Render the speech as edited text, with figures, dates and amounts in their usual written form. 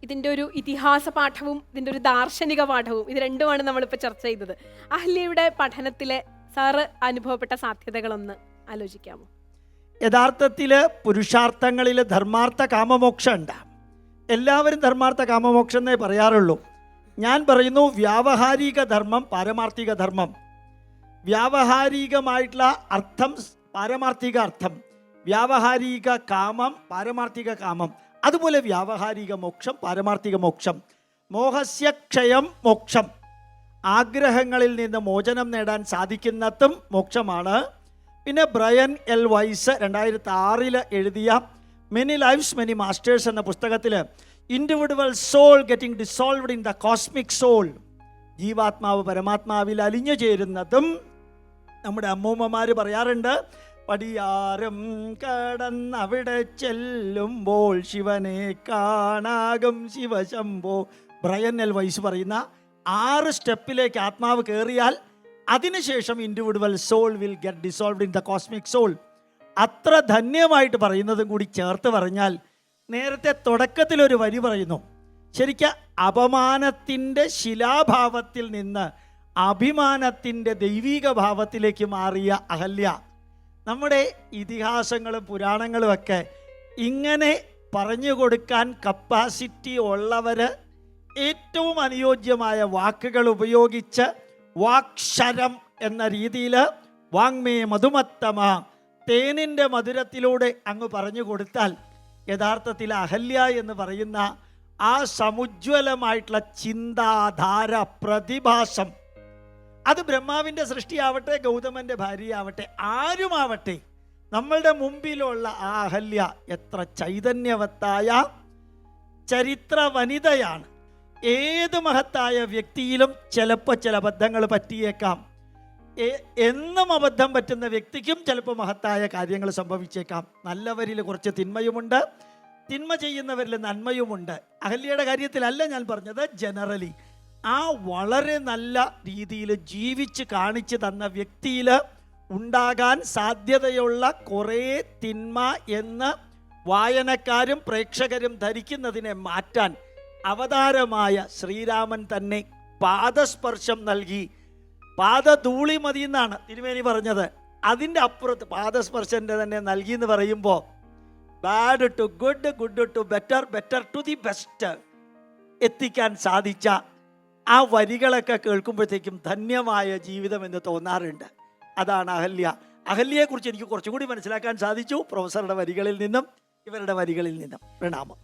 ഇതിൻ്റെ ഒരു ഇതിഹാസ പാഠവും ഇതിൻ്റെ ഒരു ദാർശനിക പാഠവും ഇത് രണ്ടുമാണ് നമ്മളിപ്പോൾ ചർച്ച ചെയ്തത്. അഹല്യയുടെ പഠനത്തിലെ സാറ് അനുഭവപ്പെട്ട സാധ്യതകളൊന്ന് ആലോചിക്കാമോ? യഥാർത്ഥത്തിൽ പുരുഷാർത്ഥങ്ങളിൽ ധർമാർത്ഥ കാമമോക്ഷം ഉണ്ട്. എല്ലാവരും ധർമാർത്ഥ കാമമോക്ഷം എന്നേ പറയാറുള്ളൂ. ഞാൻ പറയുന്നു വ്യാവഹാരിക ധർമ്മം, പാരമാർത്ഥിക ധർമ്മം. വ്യാവഹാരികമായിട്ടുള്ള അർത്ഥം പാരമാർത്ഥിക അർത്ഥം, വ്യാവഹാരിക കാമം പാരമാർത്ഥിക കാമം, അതുപോലെ വ്യാവഹാരിക മോക്ഷം പാരമാർത്ഥിക മോക്ഷം. മോഹസ്യ ക്ഷയം മോക്ഷം, ആഗ്രഹങ്ങളിൽ നിന്ന് മോചനം നേടാൻ സാധിക്കുന്നതും മോക്ഷമാണ്. പിന്നെ ബ്രയൻ എൽ വൈസ് 2006 എഴുതിയ മെനി ലൈഫ്സ് മെനി മാസ്റ്റേഴ്സ് എന്ന പുസ്തകത്തിൽ individual soul getting dissolved in the cosmic soul, ജീവാത്മാവ് പരമാത്മാവിൽ അലിഞ്ഞു ചേരുന്നതും നമ്മുടെ അമ്മൂമ്മമാർ പറയാറുണ്ട്. പടിയാരം കടന്നവിടെ ചെല്ലുമ്പോൾ ശിവനെ കാണാകും ശിവശംഭോ. ബ്രയൻ എൽ വൈസ് പറയുന്ന 6 സ്റ്റെപ്പിലേക്ക് ആത്മാവ് കയറിയാൽ അതിനുശേഷം individual soul will get dissolved in the cosmic soul. അത്ര ധന്യമായിട്ട് പറയുന്നതും കൂടി ചേർത്ത് പറഞ്ഞാൽ, നേരത്തെ തുടക്കത്തിലൊരു വരി പറയുന്നു, ശരിക്കും അപമാനത്തിൻ്റെ ശിലാഭാവത്തിൽ നിന്ന് അഭിമാനത്തിൻ്റെ ദൈവിക ഭാവത്തിലേക്ക് മാറിയ അഹല്യ. നമ്മുടെ ഇതിഹാസങ്ങളും പുരാണങ്ങളുമൊക്കെ ഇങ്ങനെ പറഞ്ഞു കൊടുക്കാൻ കപ്പാസിറ്റി ഉള്ളവർ ഏറ്റവും അനുയോജ്യമായ വാക്കുകൾ ഉപയോഗിച്ച് വാക്ഷരം എന്ന രീതിയിൽ വാങ്മേ മധുമത്തമ, തേനിൻ്റെ മധുരത്തിലൂടെ അങ്ങ് പറഞ്ഞു കൊടുത്താൽ യഥാർത്ഥത്തിൽ അഹല്യ എന്ന് പറയുന്ന ആ സമുജ്വലമായിട്ടുള്ള ചിന്താധാര, പ്രതിഭാസം, അത് ബ്രഹ്മാവിൻ്റെ സൃഷ്ടിയാവട്ടെ, ഗൗതമൻ്റെ ഭാര്യയാവട്ടെ, ആരുമാവട്ടെ, നമ്മളുടെ മുമ്പിലുള്ള ആ അഹല്യ എത്ര ചൈതന്യവത്തായ ചരിത്ര വനിതയാണ്. ഏത് മഹത്തായ വ്യക്തിയിലും ചിലപ്പോൾ ചില അബദ്ധങ്ങൾ പറ്റിയേക്കാം. എന്നും അബദ്ധം പറ്റുന്ന വ്യക്തിക്കും ചിലപ്പോൾ മഹത്തായ കാര്യങ്ങൾ സംഭവിച്ചേക്കാം. നല്ലവരിൽ കുറച്ച് തിന്മയുമുണ്ട്, തിന്മ ചെയ്യുന്നവരിൽ നന്മയുമുണ്ട്. അഹല്യയുടെ കാര്യത്തിലല്ല ഞാൻ പറഞ്ഞത്, ജനറലി ആ വളരെ നല്ല രീതിയിൽ ജീവിച്ച് കാണിച്ചു തന്ന വ്യക്തിയിൽ ഉണ്ടാകാൻ സാധ്യതയുള്ള കുറേ തിന്മ എന്ന് വായനക്കാരും പ്രേക്ഷകരും ധരിക്കുന്നതിനെ മാറ്റാൻ അവതാരമായ ശ്രീരാമൻ തന്നെ പാദസ്പർശം നൽകി. പാദധൂളി മതി എന്നാണ് തിരുമേനി പറഞ്ഞത്. അതിൻ്റെ അപ്പുറത്ത് പാദസ്പർശൻ്റെ തന്നെ നൽകി എന്ന് പറയുമ്പോൾ bad to good, good to better, better to the best എത്തിക്കാൻ സാധിച്ച ആ വരികളൊക്കെ കേൾക്കുമ്പോഴത്തേക്കും ധന്യമായ ജീവിതം എന്ന് തോന്നാറുണ്ട്. അതാണ് അഹല്യ. അഹല്യയെക്കുറിച്ച് എനിക്ക് കുറച്ചുകൂടി മനസ്സിലാക്കാൻ സാധിച്ചു പ്രൊഫസറുടെ വരികളിൽ നിന്നും ഇവരുടെ വരികളിൽ നിന്നും. പ്രണാമം.